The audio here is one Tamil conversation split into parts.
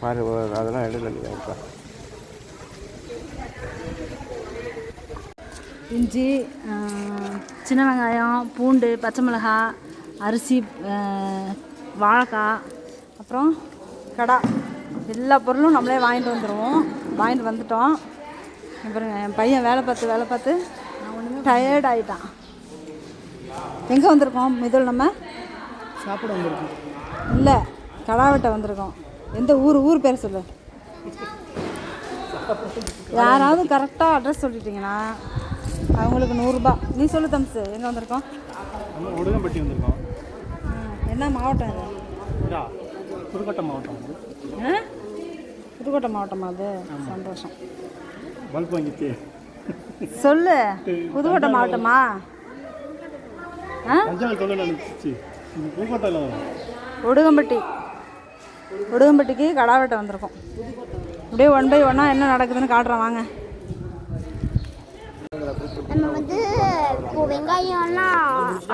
பாரு அதெல்லாம் எடுக்கல. இஞ்சி, சின்ன வெங்காயம், பூண்டு, பச்சை மிளகாய், அரிசி, வாழைக்காய், அப்புறம் கடா, எல்லா பொருளும் நம்மளே வாங்கிட்டு வந்துட்டோம். அப்புறம் என் பையன் வேலை பார்த்து டயர்ட் ஆகிட்டான். எங்கே வந்திருக்கோம் மிதுல்? நம்ம சாப்பிட வந்திருக்கோம். இல்லை, கடா வெட்ட வந்திருக்கோம். எந்த ஊர் பேர் சொல்லு. யாராவது கரெக்டாக அட்ரஸ் சொல்லிட்டீங்கன்னா அவங்களுக்கு 100 ரூபா. நீ சொல்லு தம்ஸ், எங்கே வந்திருக்கோம்? உடுகம்பட்டி வந்திருக்கோம். என்ன மாவட்டம் இது? புதுக்கோட்டை மாவட்டம். புதுக்கோட்டை மாவட்டமா? அது சந்தோஷம். பல்ப் வாங்கிட்டு சொல்லு. புதுக்கோட்டை மாவட்டமா? உடுகம்பட்டிக்கு கடா வெட்ட வந்திருக்கோம். அப்படியே 1 by 1 என்ன நடக்குதுன்னு காட்டுறோம் வாங்க. நம்ம வந்து இப்போ வெங்காயம்லாம்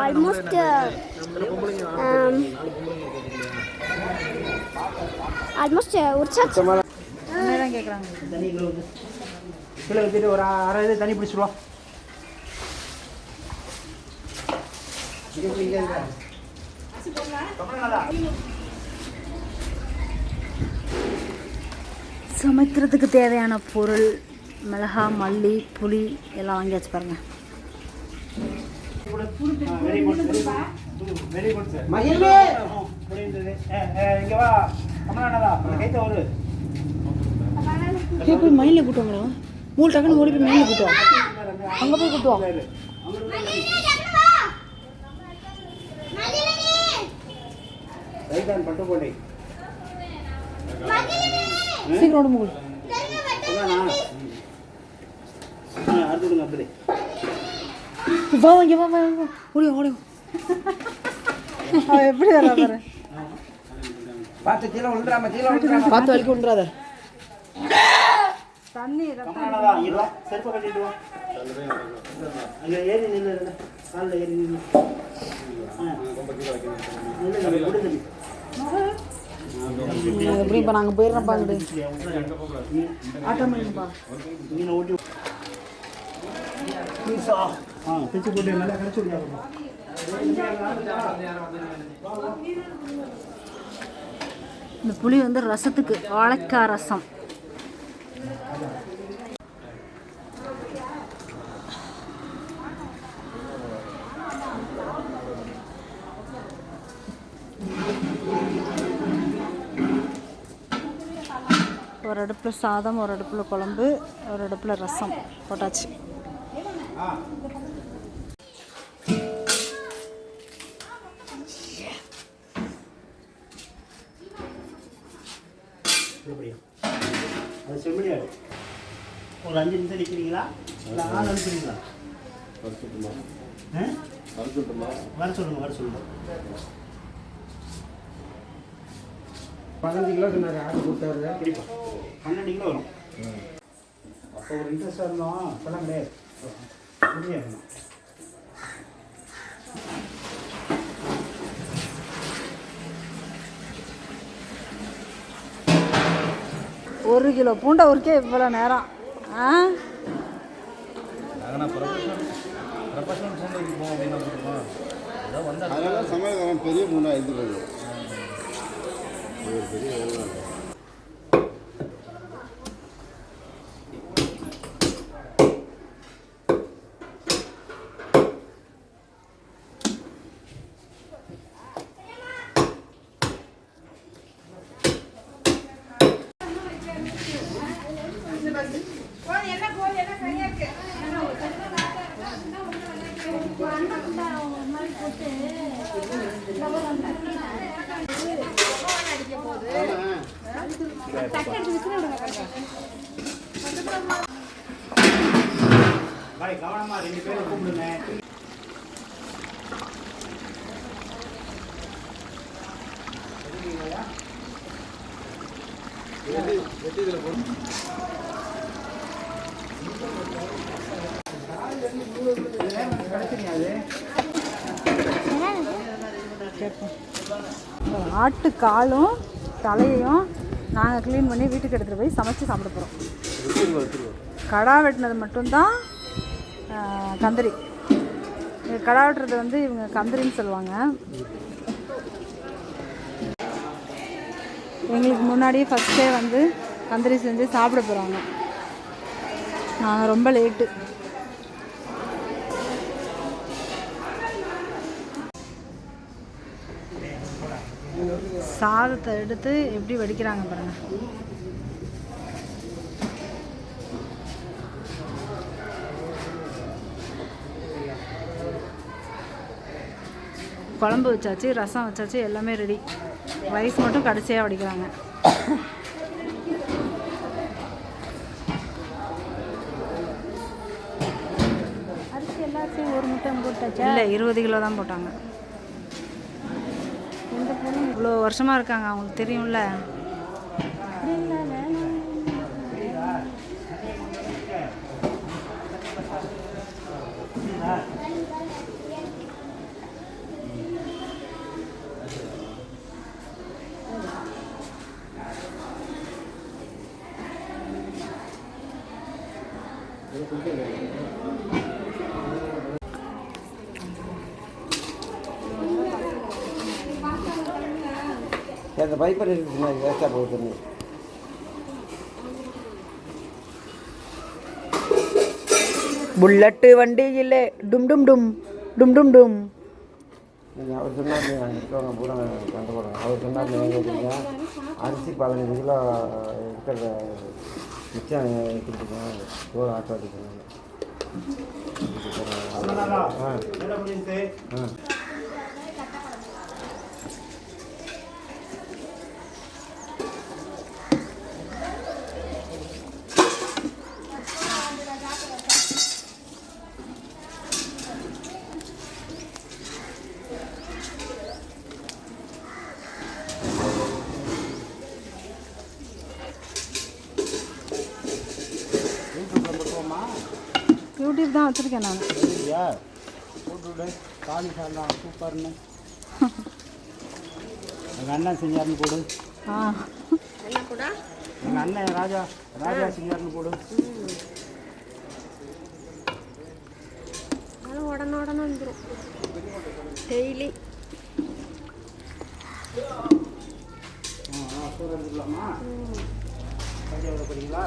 ஆல்மோஸ்ட் உரிச்சாச்சு. என்னதான் கேட்குறாங்க? கீழே வச்சுட்டு ஒரு 1/2 இது தண்ணி பிடிச்சிடுவோம். சமைக்கிறதுக்கு தேவையான பொருள் மிளகா, மல்லி, புளி எல்லாம் வாங்கியாச்சு பாருங்க. Very good sir. மகிழ்வே இங்க வா. கமலானதா கைத்த ஒரு போய் மயில கூட்டுவாங்களா? மூணு டக்குன்னு ஓடி போய் மயில கூட்டுவாங்க. அங்கே போய் கூட்டுவாங்க. ரைட் ஹேண்ட் பட்டு போடை. சீக்கிரம் ஓடு மூடு. அடுத்துடுங்க அப்படியே. வா இங்கே வா ஓடி. அவன் எப்படி வரா பாரு. பார்த்து கீழே விழுந்துடாம பார்த்து வலிக்கு விழுந்துடாத. தண்ணி செருப்பை கட்டிட்டு வா. அங்கே ஏறி நின்று காலில் ஏறி நின்று எப்படி இப்போ நாங்கள் போயிடுறோம் பாருங்க. ஆட்டோமேட்டிப்பா மீனை ஓட்டி பிச்சு போட்டு நல்லா கரைச்சி விடுவாங்க. இந்த புளி வந்து ரசத்துக்கு வாழைக்காய் ரசம். ஒரு அடுப்பில் சாதம், ஒரு அடுப்பில் குழம்பு, ஒரு அடுப்பில் ரசம் போட்டாச்சு. அது செம்மறியாடு. ஒரு 5 நிமிஷம் நிற்கிறீங்களா? இல்லை ஆள் அனுப்புறீங்களா? வர சொல்லுங்க. 15 கிலோ சொன்னார். ஆர்டர் கொடுத்தாரு. கண்டிப்பா 12 கிலோ வரும். அப்போ ஒரு இன்ட்ரெஸ்டாக இருந்தோம். சொல்ல கிடையாது. முடியாது. 1 கிலோ பூண்டை உரிக்க இவ்வளோ நேரம். சமையல் பெரிய பூண்டா எடுத்துக்கிறது. பெரிய கவனமா 2 பேரை கூப்பிடுங்க. ஆட்டு காலும் தலையையும் நாங்கள் க்ளீன் பண்ணி வீட்டுக்கு எடுத்துகிட்டு போய் சமைச்சு சாப்பிட போகிறோம். கடா வெட்டினது மட்டும்தான் கந்தரி. கடா வெட்டுறது வந்து இவங்க கந்தரின்னு சொல்லுவாங்க. எங்களுக்கு முன்னாடியே ஃபஸ்ட்டே வந்து கந்தரி செஞ்சு சாப்பிட போகிறாங்க. நாங்கள் ரொம்ப லேட்டு. சாதத்தை எடுத்து எப்படி வடிக்கிறாங்க பாருங்க. குழம்பு வச்சாச்சு, ரசம் வச்சாச்சு, எல்லாமே ரெடி. ரைஸ் மட்டும் கடைசியாக வடிக்கிறாங்க. அரிசி எல்லாத்தையும் ஒரு முட்டை போட்டாச்சா? இல்லை, 20 கிலோ தான் போட்டாங்க. இவ்வளோ வருஷமாக இருக்காங்க, அவங்களுக்கு தெரியும்ல. அந்த பைப்பர் இருக்குதுன்னா வேஸ்ட்டாக போகுது. புல்லட்டு வண்டியில் டும் டும் டும் டும் டும் டும். அவர் சொன்னார் இருக்கிறவங்க பூரா கண்டு போடுறாங்க. அவர் சொன்னார் நீங்கள் அரிசி 15 கிலோ இருக்கிறத மிச்சம் கொடுத்துருக்கேன். சோறு ஆட்டோ அடிக்கணும். யூடியூப் தான் வச்சுருக்கேன் நான். போட்டு காளி சாதம் சூப்பர்னு எங்கள் அண்ணன் செஞ்சாருன்னு போடு. எங்கள் அண்ணன் ராஜா செஞ்சாருன்னு போடு. உடனே வந்துடும் டெய்லி. சூடு எடுத்துக்கலாமா? ராஜாவோட படிங்களா?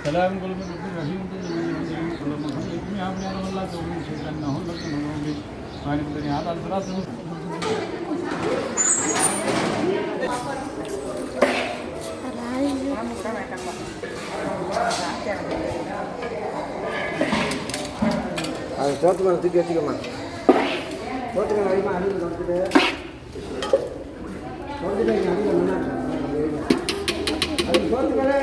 سلام قلوب الرحيم يا ابن الله تقول شيئا انه لكم من قال بدني هذا الصراط அது தோற்று மேலே தூக்கி வச்சுக்கோமா. தோற்று மேலே வைமா. அடியில் தோற்றுட்டு தோற்றுட்டு இங்கே அடியில் மண்ணா அது தோற்று மேலே